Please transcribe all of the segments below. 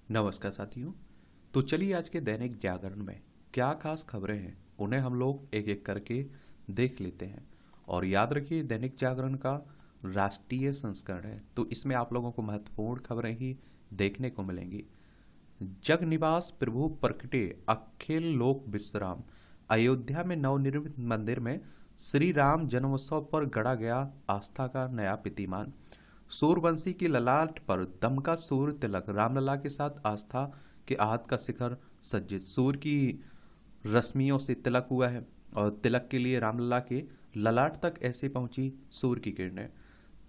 नमस्कार साथियों। तो चलिए आज के दैनिक जागरण में क्या खास खबरें हैं उन्हें हम लोग एक एक करके देख लेते हैं। और याद रखिए दैनिक जागरण का राष्ट्रीय संस्करण है, तो इसमें आप लोगों को महत्वपूर्ण खबरें ही देखने को मिलेंगी। जग निवास प्रभु प्रकटे अखिल लोक विश्राम। अयोध्या में नवनिर्मित मंदिर में श्री राम जन्मोत्सव पर गढ़ा गया आस्था का नया प्रतिमान। सूर्यवंशी की ललाट पर दमका सूर्य तिलक, रामलला के साथ आस्था के आहत का शिखर सज्जित। सूर्य की रश्मियों से तिलक हुआ है और तिलक के लिए रामलला के ललाट तक ऐसे पहुंची सूर्य की किरणें।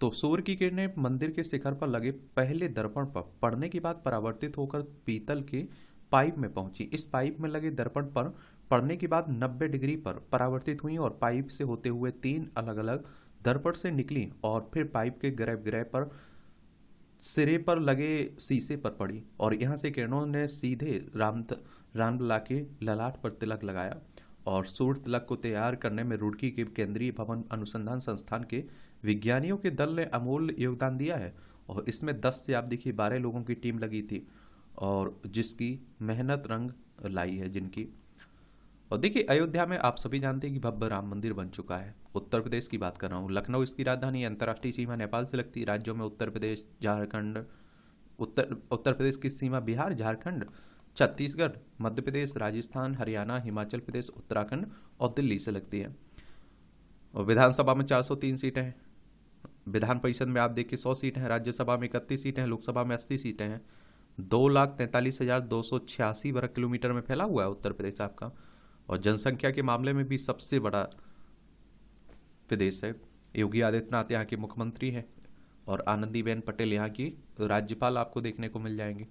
तो सूर्य की किरणें मंदिर के शिखर पर लगे पहले दर्पण पर पड़ने के बाद परावर्तित होकर पीतल के पाइप में पहुंची। इस पाइप में लगे दर्पण पर पड़ने के बाद 90 डिग्री पर परावर्तित हुई और पाइप से होते हुए 3 अलग अलग दर्पण से निकली और फिर पाइप के ग्रह ग्रह पर सिरे पर लगे शीशे पर पड़ी और यहाँ से किरणों ने सीधे रामलला के ललाट पर तिलक लगाया। और सूर्य तिलक को तैयार करने में रुड़की के केंद्रीय भवन अनुसंधान संस्थान के विज्ञानियों के दल ने अमूल्य योगदान दिया है। और इसमें 10 से आप देखिए 12 लोगों की टीम लगी थी और जिसकी मेहनत रंग लाई है जिनकी। और देखिए अयोध्या में आप सभी जानते हैं कि भव्य राम मंदिर बन चुका है। उत्तर प्रदेश की बात कर रहा हूँ। लखनऊ इसकी राजधानी, अंतर्राष्ट्रीय सीमा नेपाल से लगती। राज्यों में उत्तर प्रदेश, झारखंड, उत्तर प्रदेश की सीमा बिहार, झारखंड, छत्तीसगढ़, मध्य प्रदेश, राजस्थान, हरियाणा, हिमाचल प्रदेश, उत्तराखंड और दिल्ली से लगती है। और विधानसभा में 403 सीटें हैं। विधान परिषद में आप देखिए 100 सीटें हैं। राज्यसभा में 31 सीटें हैं। लोकसभा में 80 सीटें हैं। 2,43,286 वर्ग किलोमीटर में फैला हुआ है उत्तर प्रदेश आपका। और जनसंख्या के मामले में भी सबसे बड़ा प्रदेश है। योगी आदित्यनाथ यहाँ के मुख्यमंत्री हैं और आनंदीबेन पटेल यहाँ की राज्यपाल आपको देखने को मिल जाएंगे।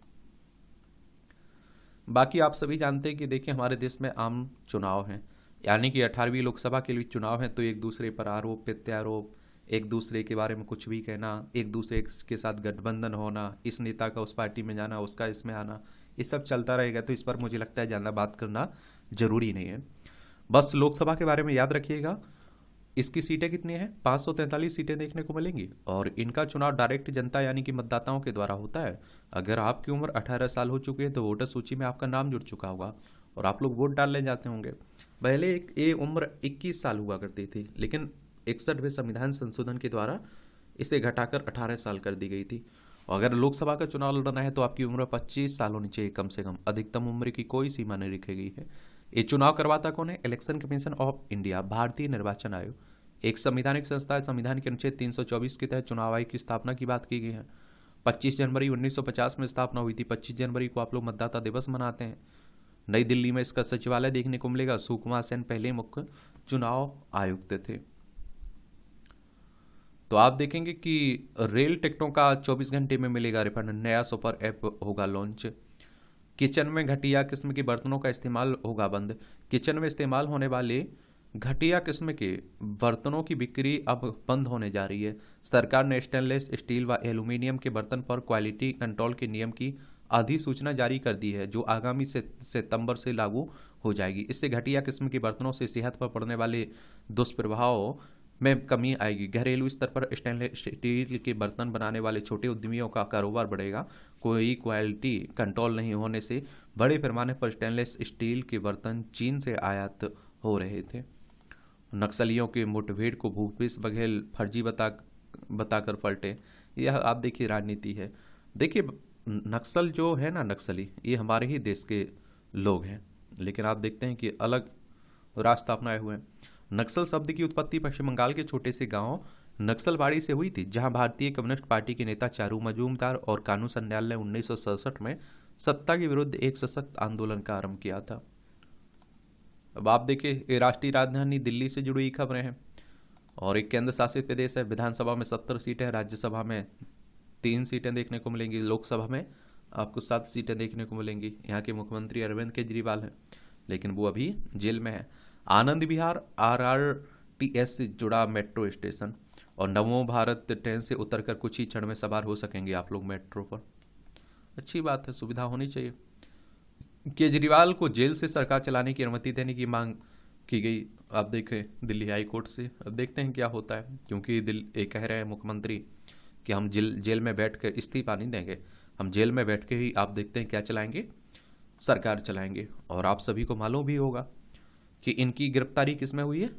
बाकी आप सभी जानते हैं कि देखिए हमारे देश में आम चुनाव हैं, यानी कि 18वीं लोकसभा के लिए चुनाव हैं। तो एक दूसरे पर आरोप प्रत्यारोप, एक दूसरे के बारे में कुछ भी कहना, एक दूसरे के साथ गठबंधन होना, इस नेता का उस पार्टी में जाना, उसका इसमें आना, ये सब चलता रहेगा। तो इस पर मुझे लगता है ज़्यादा बात करना जरूरी नहीं है। बस लोकसभा के बारे में याद रखिएगा, इसकी सीटें कितनी हैं? 543 सीटें देखने को मिलेंगी और इनका चुनाव डायरेक्ट जनता यानी कि मतदाताओं के द्वारा होता है। अगर आपकी उम्र 18 साल हो चुकी है तो वोटर सूची में आपका नाम जुड़ चुका होगा और आप लोग वोट डालने जाते होंगे। पहले ये उम्र 21 साल हुआ करती थी, लेकिन 61वें संविधान संशोधन के द्वारा इसे घटाकर 18 साल कर दी गई थी। और अगर लोकसभा का चुनाव लड़ना है तो आपकी उम्र 25 साल होनी चाहिए कम से कम। अधिकतम उम्र की कोई सीमा नहीं रखी गई है। ये चुनाव करवाता कौन है? इलेक्शन कमीशन ऑफ इंडिया, भारतीय निर्वाचन आयोग, एक संवैधानिक संस्था है। संविधान के अनुच्छेद 324 के तहत चुनाव आयोग की स्थापना की बात की गई है। 25 जनवरी 1950 में स्थापना हुई थी। 25 जनवरी को आप लोग मतदाता दिवस मनाते हैं। नई दिल्ली में इसका सचिवालय देखने को मिलेगा। सुकुमार सेन पहले मुख्य चुनाव आयुक्त थे। तो आप देखेंगे कि रेल टिकटों का 24 घंटे में मिलेगा रिफंड। नया सुपर ऐप होगा लॉन्च। किचन में घटिया किस्म के बर्तनों का इस्तेमाल होगा बंद। किचन में इस्तेमाल होने वाले घटिया किस्म के बर्तनों की बिक्री अब बंद होने जा रही है। सरकार ने स्टेनलेस स्टील व एल्यूमिनियम के बर्तन पर क्वालिटी कंट्रोल के नियम की अधिसूचना जारी कर दी है, जो आगामी सितंबर से लागू हो जाएगी। इससे घटिया किस्म के बर्तनों से सेहत पर पड़ने वाले दुष्प्रभावों में कमी आएगी। घरेलू स्तर पर स्टेनलेस स्टील के बर्तन बनाने वाले छोटे उद्यमियों का कारोबार बढ़ेगा। कोई क्वालिटी कंट्रोल नहीं होने से बड़े पैमाने पर स्टेनलेस स्टील के बर्तन चीन से आयात हो रहे थे। नक्सलियों के मुठभेड़ को भूपेश बघेल फर्जी बताकर पलटे। यह आप देखिए राजनीति है। देखिए नक्सल जो है ना, नक्सली, ये हमारे ही देश के लोग हैं, लेकिन आप देखते हैं कि अलग रास्ता अपनाए हुए हैं। नक्सल शब्द की उत्पत्ति पश्चिम बंगाल के छोटे से गांव नक्सलबाड़ी से हुई थी, जहां भारतीय कम्युनिस्ट पार्टी के नेता चारू मजूमदार और कानू सन्याल ने 1967 में सत्ता के विरुद्ध एक सशक्त आंदोलन का आरंभ किया था। अब आप देखिए राष्ट्रीय राजधानी दिल्ली से जुड़ी खबरें हैं और एक केंद्र शासित प्रदेश है। विधानसभा में 70 सीटें, राज्यसभा में 3 सीटें देखने को मिलेंगी। लोकसभा में आपको 7 सीटें देखने को मिलेंगी। यहाँ के मुख्यमंत्री अरविंद केजरीवाल हैं, लेकिन वो अभी जेल में है। आनंद विहार RRTS से जुड़ा मेट्रो स्टेशन और नवों भारत ट्रेन से उतरकर कुछ ही क्षण में सवार हो सकेंगे आप लोग मेट्रो पर। अच्छी बात है, सुविधा होनी चाहिए। केजरीवाल को जेल से सरकार चलाने की अनुमति देने की मांग की गई, आप देखें, दिल्ली हाई कोर्ट से। अब देखते हैं क्या होता है, क्योंकि कह रहे हैं मुख्यमंत्री कि हम जेल में बैठकर इस्तीफा नहीं देंगे। हम जेल में बैठ के ही आप देखते हैं क्या चलाएंगे, सरकार चलाएंगे। और आप सभी को मालूम भी होगा कि इनकी गिरफ्तारी किस में हुई है,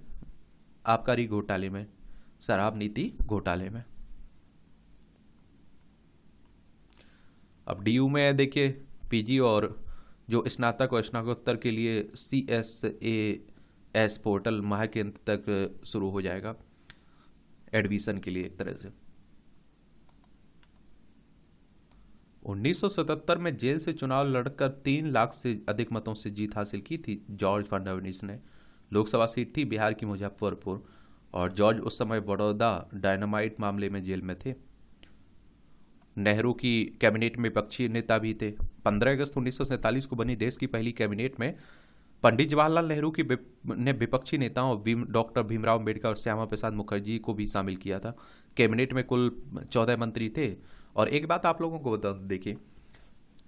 आबकारी घोटाले में, शराब नीति घोटाले में। अब डीयू में देखिए पीजी और जो स्नातक और स्नातकोत्तर के लिए CSAS पोर्टल माह के अंत तक शुरू हो जाएगा एडमिशन के लिए। एक तरह से 1977 में जेल से चुनाव लड़कर 3 लाख से अधिक मतों से जीत हासिल की थी जॉर्ज फर्नांडिस ने। लोकसभा सीट थी बिहार की मुजफ्फरपुर, और जॉर्ज उस समय बड़ौदा डायनामाइट मामले में जेल में थे। नेहरू की कैबिनेट में विपक्षी नेता भी थे। 15 अगस्त 1947 को बनी देश की पहली कैबिनेट में पंडित जवाहरलाल नेहरू की ने विपक्षी नेताओं डॉक्टर भीमराव अम्बेडकर और श्यामा प्रसाद मुखर्जी को भी शामिल किया था। कैबिनेट में कुल 14 मंत्री थे। और एक बात आप लोगों को बता देखिए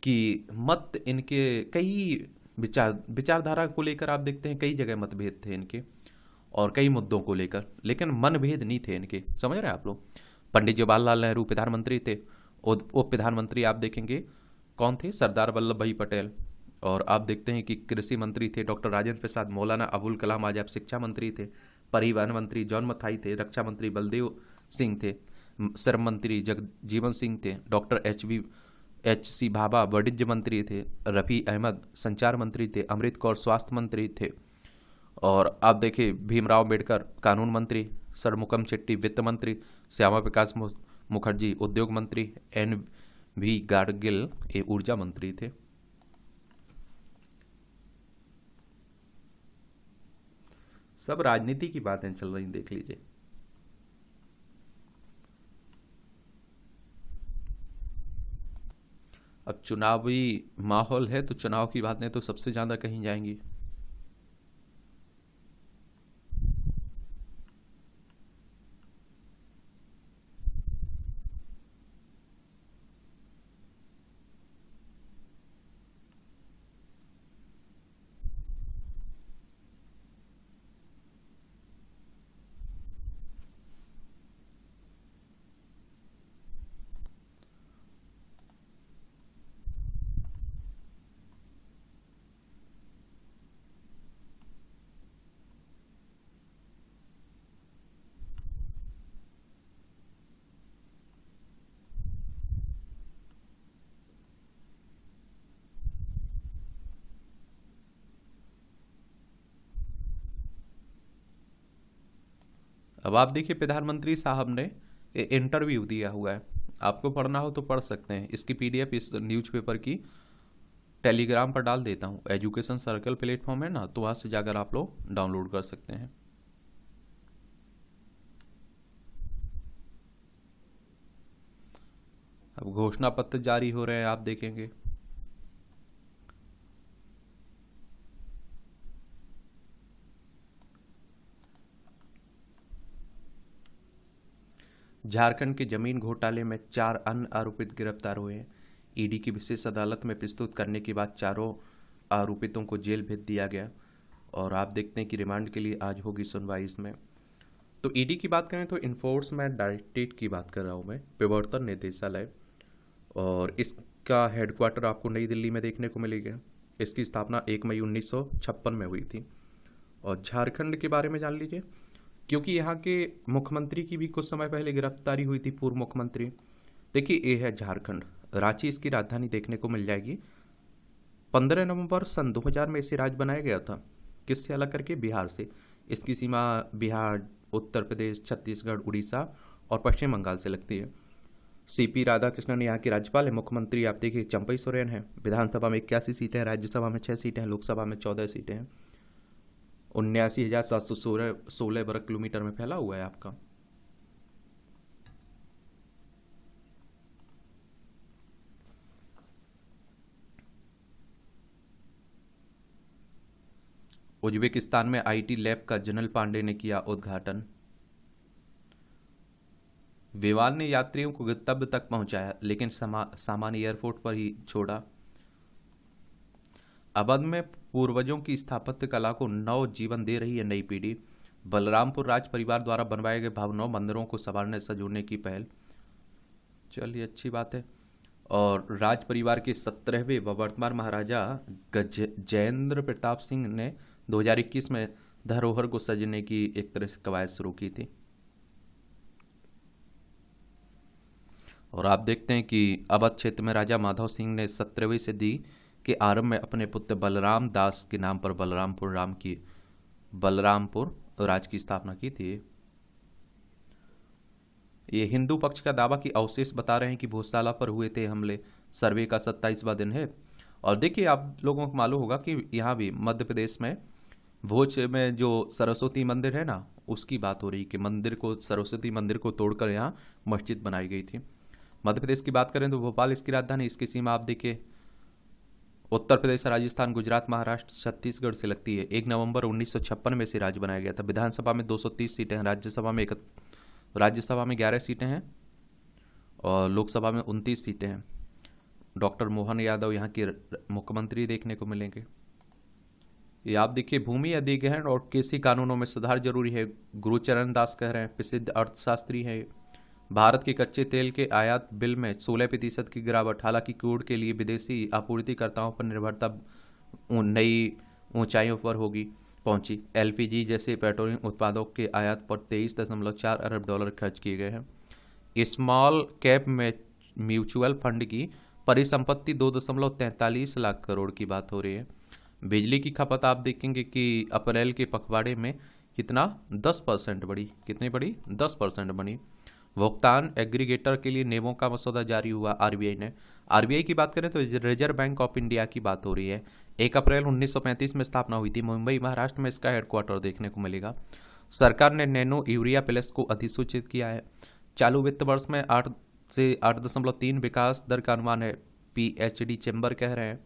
कि मत इनके कई विचारधारा को लेकर आप देखते हैं कई जगह मतभेद थे इनके, और कई मुद्दों को लेकर, लेकिन मनभेद नहीं थे इनके। समझ रहे हैं आप लोग। पंडित जवाहरलाल नेहरू प्रधानमंत्री थे, उप प्रधानमंत्री आप देखेंगे कौन थे, सरदार वल्लभ भाई पटेल। और आप देखते हैं कि कृषि मंत्री थे डॉक्टर राजेंद्र प्रसाद, मौलाना अबुल कलाम आजाद शिक्षा मंत्री थे, परिवहन मंत्री जॉन मथाई थे, रक्षा मंत्री बलदेव सिंह थे, श्रम मंत्री जगजीवन सिंह थे, डॉक्टर HC भाभा वाणिज्य मंत्री थे, रफ़ी अहमद संचार मंत्री थे, अमृत कौर स्वास्थ्य मंत्री थे, और आप देखिए भीमराव अम्बेडकर कानून मंत्री, षणमुखम शेट्टी वित्त मंत्री, श्यामा प्रकाश मुखर्जी उद्योग मंत्री, NV गाडगिल ये ऊर्जा मंत्री थे। सब राजनीति की बातें चल रही, देख लीजिए। अब चुनावी माहौल है तो चुनाव की बातें तो सबसे ज्यादा कहीं जाएंगी। अब आप देखिए प्रधानमंत्री साहब ने इंटरव्यू दिया हुआ है, आपको पढ़ना हो तो पढ़ सकते हैं। इसकी PDF इस न्यूज़पेपर की टेलीग्राम पर डाल देता हूँ। एजुकेशन सर्कल प्लेटफॉर्म है ना, तो वहाँ से जाकर आप लोग डाउनलोड कर सकते हैं। अब घोषणा पत्र जारी हो रहे हैं, आप देखेंगे। झारखंड के जमीन घोटाले में 4 अन्य आरोपित गिरफ्तार हुए हैं। ईडी की विशेष अदालत में प्रस्तुत करने के बाद चारों आरोपितों को जेल भेज दिया गया, और आप देखते हैं कि रिमांड के लिए आज होगी सुनवाई इसमें। तो ईडी की बात करें तो इन्फोर्समेंट डायरेक्टरेट की बात कर रहा हूँ मैं, प्रवर्तन निदेशालय, और इसका हेडक्वार्टर आपको नई दिल्ली में देखने को मिलेगा। इसकी स्थापना 1 मई 1956 में हुई थी। और झारखंड के बारे में जान लीजिए, क्योंकि यहाँ के मुख्यमंत्री की भी कुछ समय पहले गिरफ्तारी हुई थी, पूर्व मुख्यमंत्री। देखिए ये है झारखंड, रांची इसकी राजधानी देखने को मिल जाएगी। 15 नवंबर सन 2000 में इसे राज्य बनाया गया था। किससे अलग करके? बिहार से। इसकी सीमा बिहार, उत्तर प्रदेश, छत्तीसगढ़, उड़ीसा और पश्चिम बंगाल से लगती है। CP राधाकृष्णन यहाँ के राज्यपाल है। मुख्यमंत्री आप देखिए चंपई सोरेन है। विधानसभा में 81 सीटें हैं, राज्यसभा में 6 सीटें हैं, लोकसभा में 14 सीटें हैं। 79,716 वर्ग किलोमीटर में फैला हुआ है आपका। उज्बेकिस्तान में IT लैब का जनरल पांडे ने किया उद्घाटन। विमान ने यात्रियों को गंतव्य तक पहुंचाया, लेकिन सामान एयरपोर्ट पर ही छोड़ा। अवध में पूर्वजों की स्थापत्य कला को नव जीवन दे रही है नई पीढ़ी। बलरामपुर राज परिवार द्वारा बनवाए गए भवनों मंदिरों को संवारने सजोड़ने की पहल। चलिए अच्छी बात है। और राज परिवार के 17वें व वर्तमान महाराजा जयेंद्र प्रताप सिंह ने 2021 में धरोहर को सजने की एक तरह से कवायद शुरू की थी। और आप देखते हैं कि अवध क्षेत्र में राजा माधव सिंह ने 17वीं सदी के आरंभ में अपने पुत्र बलराम दास के नाम पर बलरामपुर राज की स्थापना की थी। ये हिंदू पक्ष का दावा कि अवशेष बता रहे हैं कि भूसाला पर हुए थे हमले। सर्वे का 27वां दिन है। और देखिए, आप लोगों को मालूम होगा कि यहाँ भी मध्य प्रदेश में भोज में जो सरस्वती मंदिर है ना, उसकी बात हो रही कि सरस्वती मंदिर को तोड़कर यहाँ मस्जिद बनाई गई थी। मध्य प्रदेश की बात करें तो भोपाल इसकी राजधानी, इसकी सीमा आप देखिए उत्तर प्रदेश, राजस्थान, गुजरात, महाराष्ट्र, छत्तीसगढ़ से लगती है। 1 नवंबर 1956 में से राज्य बनाया गया था। विधानसभा में 230 सीटें हैं, राज्यसभा में 11 सीटें हैं और लोकसभा में 29 सीटें हैं। डॉक्टर मोहन यादव यहाँ के मुख्यमंत्री देखने को मिलेंगे। ये आप देखिए, भूमि अधिग्रहण और कृषि कानूनों में सुधार जरूरी है, गुरुचरण दास कह रहे हैं, प्रसिद्ध अर्थशास्त्री हैं। भारत के कच्चे तेल के आयात बिल में 16% की गिरावट। हालांकि क्रूड के लिए विदेशी आपूर्तिकर्ताओं पर निर्भरता नई ऊंचाइयों पर पहुंची। एलपीजी जैसे पेट्रोलियम उत्पादों के आयात पर 23.4 अरब डॉलर खर्च किए गए हैं। स्मॉल कैप में म्यूचुअल फंड की परिसंपत्ति 2.43 लाख करोड़ की बात हो रही है। बिजली की खपत आप देखेंगे कि अप्रैल के पखवाड़े में कितना 10% बढ़ी। कितनी बढ़ी? 10% बढ़ी। भुगतान एग्रीगेटर के लिए नियमों का मसौदा जारी हुआ आरबीआई ने। आरबीआई की बात करें तो रिजर्व बैंक ऑफ इंडिया की बात हो रही है। 1 अप्रैल 1935 में स्थापना हुई थी। मुंबई, महाराष्ट्र में इसका हेडक्वार्टर देखने को मिलेगा। सरकार ने नैनो यूरिया प्लस को अधिसूचित किया है। चालू वित्त वर्ष में 8 से 8.3 विकास दर का अनुमान है, पीएचडी चैम्बर कह रहे हैं।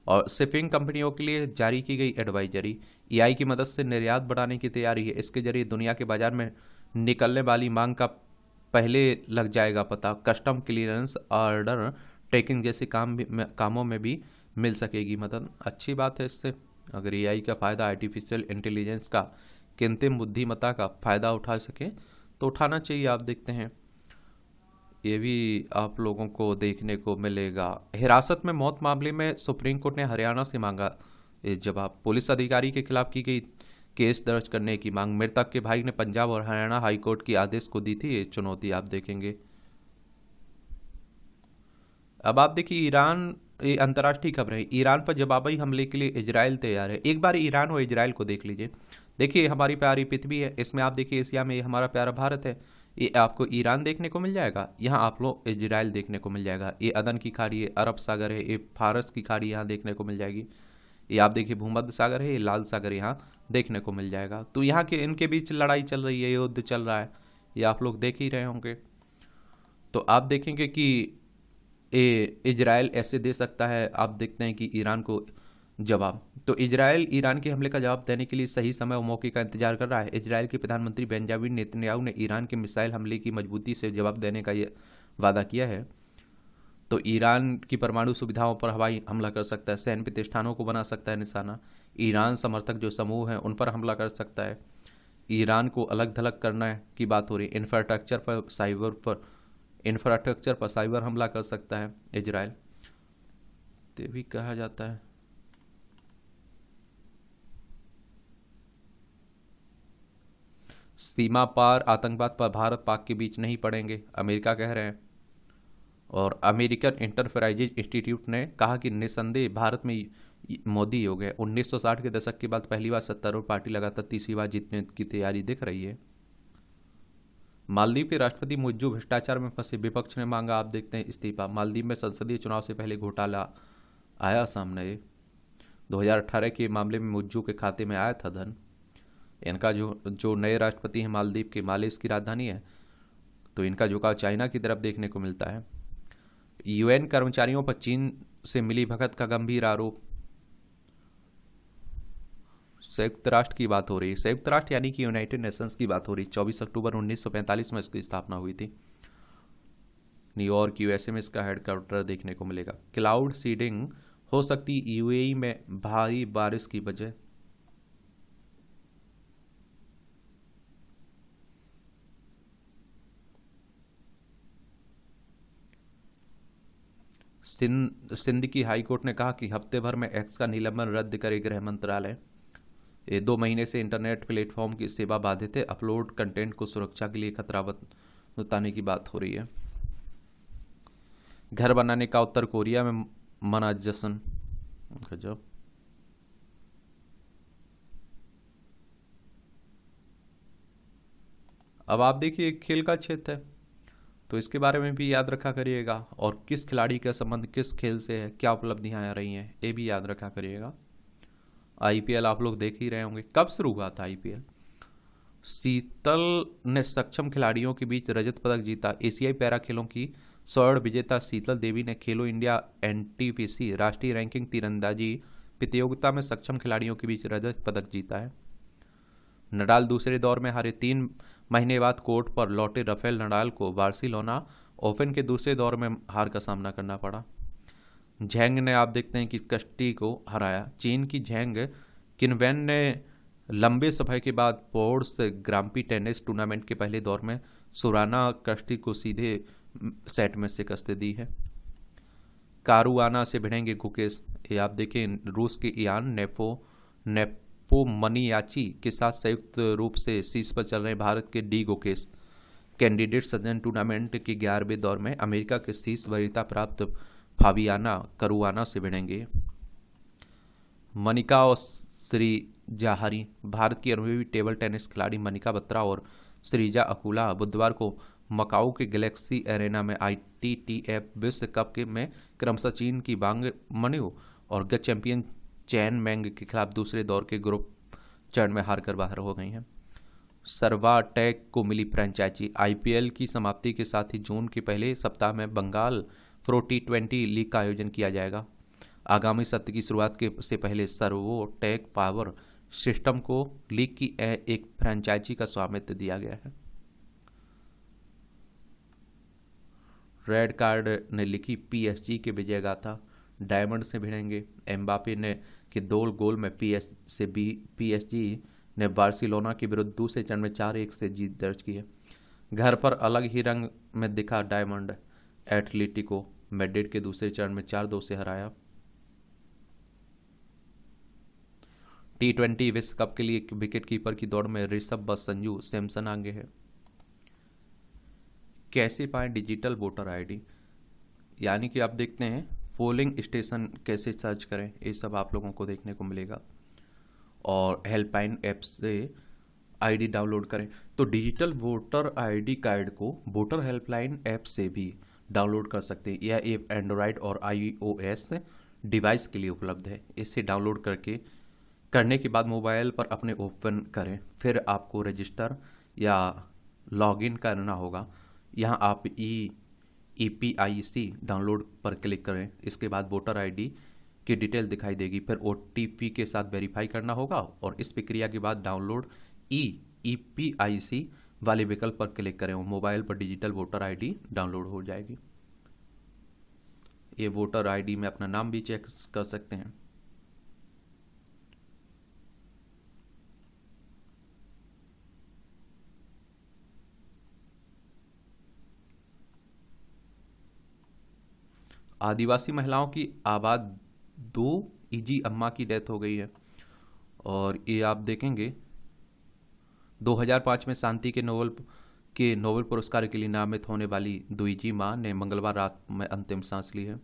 और शिपिंग कंपनियों के लिए जारी की गई एडवाइजरी। एआई की मदद से निर्यात बढ़ाने की तैयारी है। इसके जरिए दुनिया के बाजार में निकलने वाली मांग का पहले लग जाएगा पता। कस्टम क्लियरेंस, ऑर्डर ट्रैकिंग जैसे कामों में भी मिल सकेगी मदद। अच्छी बात है। इससे अगर एआई का फ़ायदा, आर्टिफिशियल इंटेलिजेंस का, कृत्रिम बुद्धिमत्ता का फ़ायदा उठा सके तो उठाना चाहिए। आप देखते हैं ये भी आप लोगों को देखने को मिलेगा। हिरासत में मौत मामले में सुप्रीम कोर्ट ने हरियाणा से मांगा जवाब। पुलिस अधिकारी के खिलाफ की गई केस दर्ज करने की मांग। मृतक के भाई ने पंजाब और हरियाणा हाईकोर्ट की आदेश को दी थी ये चुनौती। आप देखेंगे। अब आप देखिए, ईरान, ये अंतर्राष्ट्रीय खबर है, ईरान पर जवाबी हमले के लिए इजराइल तैयार है। एक बार ईरान और इजराइल को देख लीजिए। देखिए, हमारी प्यारी पृथ्वी है, इसमें आप देखिए एशिया में ये हमारा प्यारा भारत है। ये आपको ईरान देखने को मिल जाएगा, यहाँ आप लोग इजराइल देखने को मिल जाएगा। ये अदन की खाड़ी है, अरब सागर है, ये फारस की खाड़ी यहाँ देखने को मिल जाएगी। ये आप देखिए भूमध्य सागर है, ये लाल सागर यहाँ देखने को मिल जाएगा। तो यहाँ के इनके बीच लड़ाई चल रही है, युद्ध चल रहा है, ये आप लोग देख ही रहे होंगे। तो आप देखेंगे कि इजराइल ऐसे दे सकता है। आप देखते हैं कि ईरान को जवाब, तो इजराइल ईरान के हमले का जवाब देने के लिए सही समय और मौके का इंतजार कर रहा है। इजराइल के प्रधानमंत्री बेंजामिन नेतन्याहू ने ईरान के मिसाइल हमले की मजबूती से जवाब देने का ये वादा किया है। तो ईरान की परमाणु सुविधाओं पर हवाई हमला कर सकता है, सैन्य प्रतिष्ठानों को बना सकता है निशाना, ईरान समर्थक जो समूह हैं उन पर हमला कर सकता है, ईरान को अलग थलग करना की बात हो रही है, इंफ्रास्ट्रक्चर पर साइबर हमला कर सकता है इजराइल, तो भी कहा जाता है। सीमा पार आतंकवाद पर भारत पाक के बीच नहीं पड़ेंगे, अमेरिका कह रहे हैं। और अमेरिकन इंटरप्राइजेज इंस्टीट्यूट ने कहा कि निस्संदेह भारत में मोदी योग है। 1960 के दशक के बाद पहली बार सत्तारूढ़ पार्टी लगातार तीसरी बार जीतने की तैयारी दिख रही है। मालदीव के राष्ट्रपति मुज्जू भ्रष्टाचार में फंसे, विपक्ष ने मांगा आप देखते हैं इस्तीफा। मालदीव में संसदीय चुनाव से पहले घोटाला आया सामने। 2018 के मामले में मुज्जू के खाते में आया था धन। इनका जो नए राष्ट्रपति हैं मालदीव के, माले इसकी राजधानी है, तो इनका झुकाव चाइना की तरफ देखने को मिलता है। यूएन कर्मचारियों पर चीन से मिली भगत का गंभीर आरोप। संयुक्त राष्ट्र की बात हो रही है, संयुक्त राष्ट्र यानी कि यूनाइटेड नेशंस की बात हो रही है। 24 अक्टूबर 1945 में इसकी स्थापना हुई थी। न्यूयॉर्क यूएसए में इसका हेडक्वार्टर देखने को मिलेगा। क्लाउड सीडिंग हो सकती यूएई में भारी बारिश की वजह। सिंध की हाई कोर्ट ने कहा कि हफ्ते भर में एक्स का निलंबन रद्द करे गृह मंत्रालय। ये 2 महीने से इंटरनेट प्लेटफॉर्म की सेवा बाधित है, अपलोड कंटेंट को सुरक्षा के लिए खतरा बताने की बात हो रही है। घर बनाने का उत्तर कोरिया में मना जश्न। गजब। अब आप देखिए खेल का क्षेत्र है तो इसके बारे में भी याद रखा करिएगा, और किस खिलाड़ी का संबंध किस खेल से है, क्या उपलब्धियां आ रही हैं, ये भी याद रखा करिएगा। आईपीएल आप लोग देख ही रहे होंगे। कब शुरू हुआ था आईपीएल? शीतल ने सक्षम खिलाड़ियों के बीच रजत पदक जीता। एशियाई पैरा खेलों की स्वर्ण विजेता शीतल देवी ने खेलो इंडिया एनटीपीसी राष्ट्रीय रैंकिंग तीरंदाजी प्रतियोगिता में सक्षम खिलाड़ियों के बीच रजत पदक जीता है। नडाल दूसरे दौर में हारे। 3 महीने बाद कोर्ट पर लौटे राफेल नडाल को बार्सिलोना ओपन के दूसरे दौर में हार का सामना करना पड़ा। झैंग ने आप देखते हैं कि कश्ती को हराया। चीन की झैंग किनवेन ने लंबे समय के बाद पोर्ट्स ग्राम्पी टेनिस टूर्नामेंट के पहले दौर में सुराना कश्ती को सीधे सेट में शिकस्त दी है। कारुआना से भिड़ेंगे गुकेश। ये आप देखें, रूस के इयान नेपोमनियाची के साथ संयुक्त रूप से शीर्ष पर चल रहे भारत के डी गुकेश कैंडिडेट सदन टूर्नामेंट के 11वें दौर में अमेरिका के शीर्ष वरीयता प्राप्त फाबियाना करुआना से भिड़ेंगे। मनिका और श्रीजाहरी। भारत की अनुभवी टेबल टेनिस खिलाड़ी मनिका बत्रा और श्रीजा अकुला बुधवार को मकाऊ के गैलेक्सी एरेना में ITTF विश्व कप में क्रमशः चीन की वांग मनियो और गत चैंपियन चैन मैंग के खिलाफ दूसरे दौर के ग्रुप चरण में हार कर बाहर हो गई हैं। सर्वाटेक को मिली फ्रेंचाइजी। आईपीएल की समाप्ति के साथ ही जून के पहले सप्ताह में बंगाल प्रो T20 लीग का आयोजन किया जाएगा। आगामी सत्र की शुरुआत से पहले सर्वोटेक पावर सिस्टम को लीग की एक फ्रेंचाइजी का स्वामित्व दिया गया है। रेड कार्ड ने लिखी PSG के विजय गाथा। डायमंड से भिड़ेंगे। एम्बापे ने के 2 गोल में PSG ने बार्सिलोना के विरुद्ध दूसरे चरण में 4-1 से जीत दर्ज की है। घर पर अलग ही रंग में दिखा डायमंड। एटलेटिको मैड्रिड के दूसरे चरण में 4-2 से हराया। T20 विश्व कप के लिए विकेट कीपर की दौड़ में ऋषभ व संजू सैमसन आगे है। कैसे पाएं डिजिटल वोटर आईडी, यानी कि आप देखते हैं पोलिंग स्टेशन कैसे सर्च करें, ये सब आप लोगों को देखने को मिलेगा। और हेल्पलाइन ऐप से आईडी डाउनलोड करें। तो डिजिटल वोटर आईडी कार्ड को वोटर हेल्पलाइन ऐप से भी डाउनलोड कर सकते हैं। यह ऐप एंड्रॉयड और iOS डिवाइस के लिए उपलब्ध है। इसे डाउनलोड करने के बाद मोबाइल पर अपने ओपन करें, फिर आपको रजिस्टर या लॉगिन करना होगा। यहाँ आप EPIC डाउनलोड पर क्लिक करें। इसके बाद वोटर आईडी की डिटेल दिखाई देगी, फिर OTP के साथ वेरीफाई करना होगा और इस प्रक्रिया के बाद डाउनलोड EPIC वाले विकल्प पर क्लिक करें और मोबाइल पर डिजिटल वोटर आईडी डाउनलोड हो जाएगी। ये वोटर आईडी में अपना नाम भी चेक कर सकते हैं। आदिवासी महिलाओं की आबाद 2 इजी अम्मा की डेथ हो गई है। और ये आप देखेंगे 2005 में शांति के नोबेल पुरस्कार के लिए नामित होने वाली दुईजी मां ने मंगलवार रात में अंतिम सांस ली है।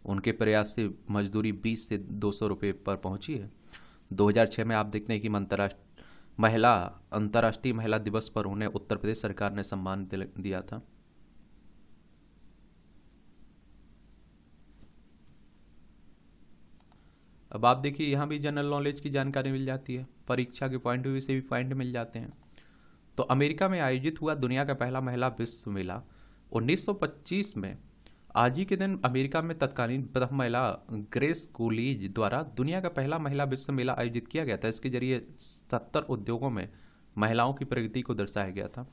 उनके प्रयास से मजदूरी 20 से 200 रुपये पर पहुंची है। 2006 में आप देखते हैं कि अंतर्राष्ट्रीय महिला दिवस पर उन्हें उत्तर प्रदेश सरकार ने सम्मान दिया था। अब आप देखिए यहाँ भी जनरल नॉलेज की जानकारी मिल जाती है, परीक्षा के पॉइंट ऑफ व्यू से भी पॉइंट मिल जाते हैं। तो अमेरिका में आयोजित हुआ दुनिया का पहला महिला विश्व मेला 1925 में। आज ही के दिन अमेरिका में तत्कालीन प्रथम महिला ग्रेस कूलीज द्वारा दुनिया का पहला महिला विश्व मेला आयोजित किया गया था। इसके जरिए 70 उद्योगों में महिलाओं की प्रगति को दर्शाया गया था।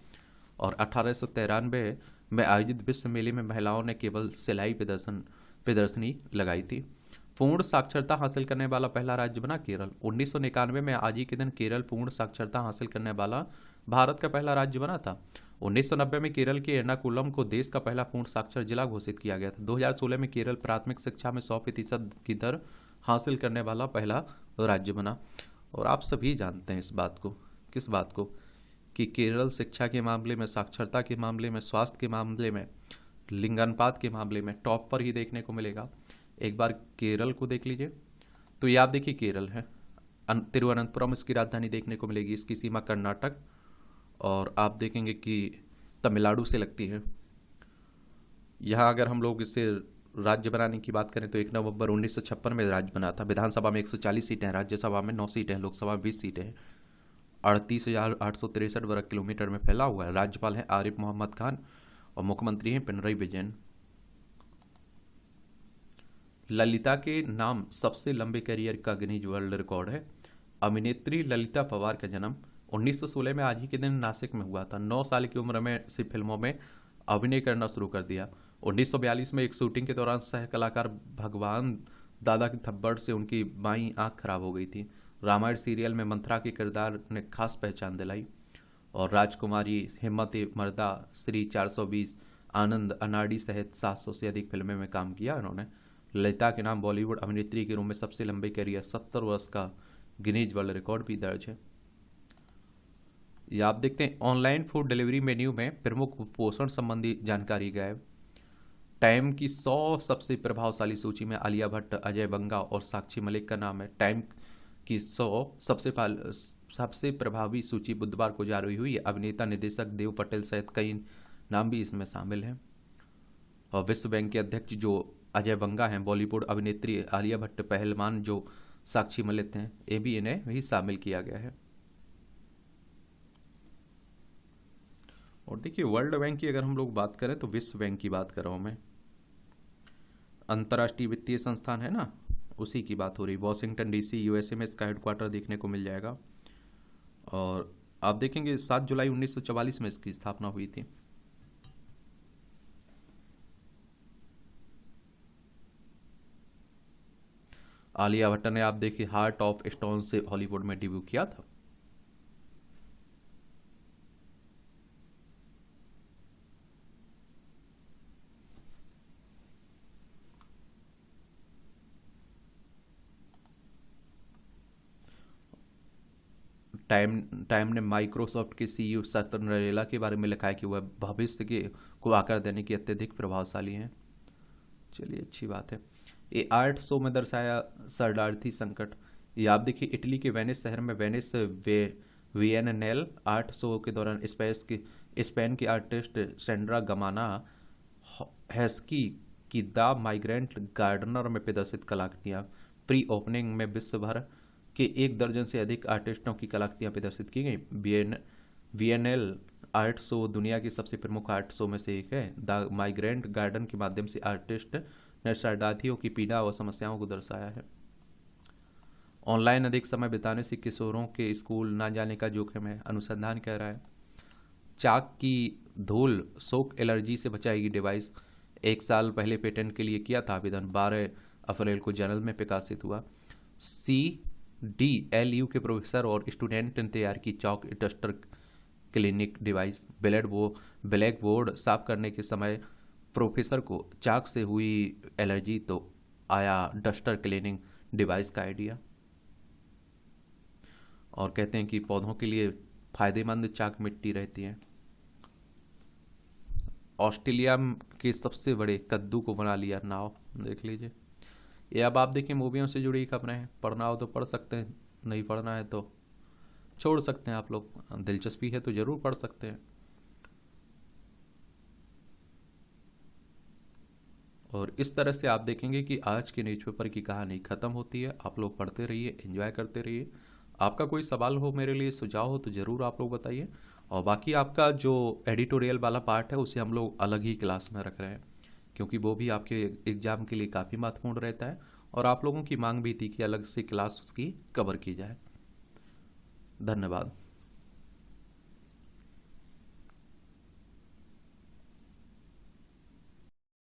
और 1893 में आयोजित विश्व मेले में महिलाओं ने केवल सिलाई प्रदर्शनी लगाई थी। पूर्ण साक्षरता हासिल करने वाला पहला राज्य बना केरल। 1999 में आज ही के दिन केरल पूर्ण साक्षरता हासिल करने वाला भारत का पहला राज्य बना था। 1990 में केरल के एर्नाकुलम को देश का पहला पूर्ण साक्षर जिला घोषित किया गया था। 2016 में केरल प्राथमिक शिक्षा में 100% की दर हासिल करने वाला पहला राज्य बना। और आप सभी जानते हैं इस बात को, किस बात को, कि केरल शिक्षा के मामले में, साक्षरता के मामले में, स्वास्थ्य के मामले में, लिंगानुपात के मामले में टॉप पर ही देखने को मिलेगा। एक बार केरल को देख लीजिए। तो ये आप देखिए केरल है, तिरुवनंतपुरम इसकी राजधानी देखने को मिलेगी, इसकी सीमा कर्नाटक और आप देखेंगे कि तमिलनाडु से लगती है। यहाँ अगर हम लोग इसे राज्य बनाने की बात करें तो 1 नवंबर 1956 में राज्य बना था। विधानसभा में 140 सीटें हैं, राज्यसभा में 9 सीटें हैं, लोकसभा में 20 सीटें हैं। 38,863 वर्ग किलोमीटर में फैला हुआ है। राज्यपाल हैं आरिफ मोहम्मद खान और मुख्यमंत्री हैं पिनरई विजयन। ललिता के नाम सबसे लंबे करियर का गिनीज वर्ल्ड रिकॉर्ड है। अभिनेत्री ललिता पवार का जन्म 1916 में आज ही के दिन नासिक में हुआ था। 9 साल की उम्र में से फिल्मों में अभिनय करना शुरू कर दिया। 1942 में एक शूटिंग के दौरान सह कलाकार भगवान दादा की थप्पड़ से उनकी बाईं आंख खराब हो गई थी। रामायण सीरियल में मंथरा के किरदार ने खास पहचान दिलाई। और राजकुमारी, हिम्मत मर्दा, श्री 420, आनंद, अनाड़ी सहित 700 से अधिक फिल्में में काम किया इन्होंने। ललिता के नाम बॉलीवुड अभिनेत्री के रूप में सबसे लंबे करियर 70 वर्ष का गिनीज वर्ल्ड रिकॉर्ड भी दर्ज है। ये आप देखते हैं ऑनलाइन फूड डिलीवरी मेन्यू में प्रमुख पोषण संबंधी जानकारी गायब। टाइम की 100 सबसे प्रभावशाली सूची में आलिया भट्ट, अजय बंगा और साक्षी मलिक का नाम है। टाइम की 100 सबसे प्रभावी सूची बुधवार को जारी हुई है। अभिनेता निर्देशक देव पटेल सहित कई नाम भी इसमें शामिल हैं। और विश्व बैंक के अध्यक्ष जो अजय बंगा हैं, बॉलीवुड अभिनेत्री आलिया भट्ट, पहलवान जो साक्षी मलिक हैं, ये भी इन्हें भी शामिल किया गया है। और देखिए वर्ल्ड बैंक की अगर हम लोग बात करें तो विश्व बैंक की बात कर रहा हूँ मैं, अंतर्राष्ट्रीय वित्तीय संस्थान है ना, उसी की बात हो रही। वॉशिंगटन डीसी यूएसए में इसका हेडक्वार्टर देखने को मिल जाएगा। और आप देखेंगे 7 जुलाई 1944 में इसकी स्थापना हुई थी। आलिया भट्ट ने आप देखिए हार्ट ऑफ स्टोन से हॉलीवुड में डेब्यू किया था। टाइम ने माइक्रोसॉफ्ट के सीईओ सत्य नडेला के बारे में लिखा है कि वह भविष्य के को आकार देने की अत्यधिक प्रभावशाली हैं। चलिए अच्छी बात है। ये आर्ट शो में दर्शाया शरणार्थी संकट। ये आप देखिए इटली के वेनिस शहर में वेनिस वियननेल आर्ट शो के दौरान स्पेन की आर्टिस्ट सेंड्रा गमाना हेस्की की द माइग्रेंट गार्डनर में प्रदर्शित कलाकृतियाँ। प्री ओपनिंग में विश्व भर के 1 दर्जन से अधिक आर्टिस्टों की कलाकृतियाँ प्रदर्शित की गई। वियनेल आर्ट शो दुनिया की सबसे प्रमुख आर्ट शो में से एक है। द माइग्रेंट गार्डन के माध्यम से आर्टिस्ट ने शरणार्थियों की पीड़ा और समस्याओं को दर्शाया है। ऑनलाइन अधिक समय बिताने से किशोरों के स्कूल ना जाने का जोखिम है, अनुसंधान कह रहा है। चाक की धूल शोक एलर्जी से बचाएगी डिवाइस। 1 साल पहले पेटेंट के लिए किया था आवेदन, 12 अप्रैल को जर्नल में प्रकाशित हुआ। CDLU के प्रोफेसर और स्टूडेंट ने तैयार की chalk duster clinic device. Black board साफ करने के समय प्रोफेसर को चाक से हुई एलर्जी तो आया डस्टर क्लीनिंग डिवाइस का आइडिया। और कहते हैं कि पौधों के लिए फायदेमंद चाक मिट्टी रहती है। ऑस्ट्रेलिया के सबसे बड़े कद्दू को बना लिया नाव, देख लीजिए। ये अब आप देखिए मूवियों से जुड़ी खबरें हैं। पढ़ना हो तो पढ़ सकते हैं, नहीं पढ़ना है तो छोड़ सकते हैं। आप लोग दिलचस्पी है तो जरूर पढ़ सकते हैं। और इस तरह से आप देखेंगे कि आज के न्यूज़पेपर की कहानी खत्म होती है। आप लोग पढ़ते रहिए, एंजॉय करते रहिए। आपका कोई सवाल हो, मेरे लिए सुझाव हो तो ज़रूर आप लोग बताइए। और बाकी आपका जो एडिटोरियल वाला पार्ट है उसे हम लोग अलग ही क्लास में रख रहे हैं, क्योंकि वो भी आपके एग्ज़ाम के लिए काफ़ी महत्वपूर्ण रहता है। और आप लोगों की मांग भी थी कि अलग से क्लास उसकी कवर की जाए। धन्यवाद।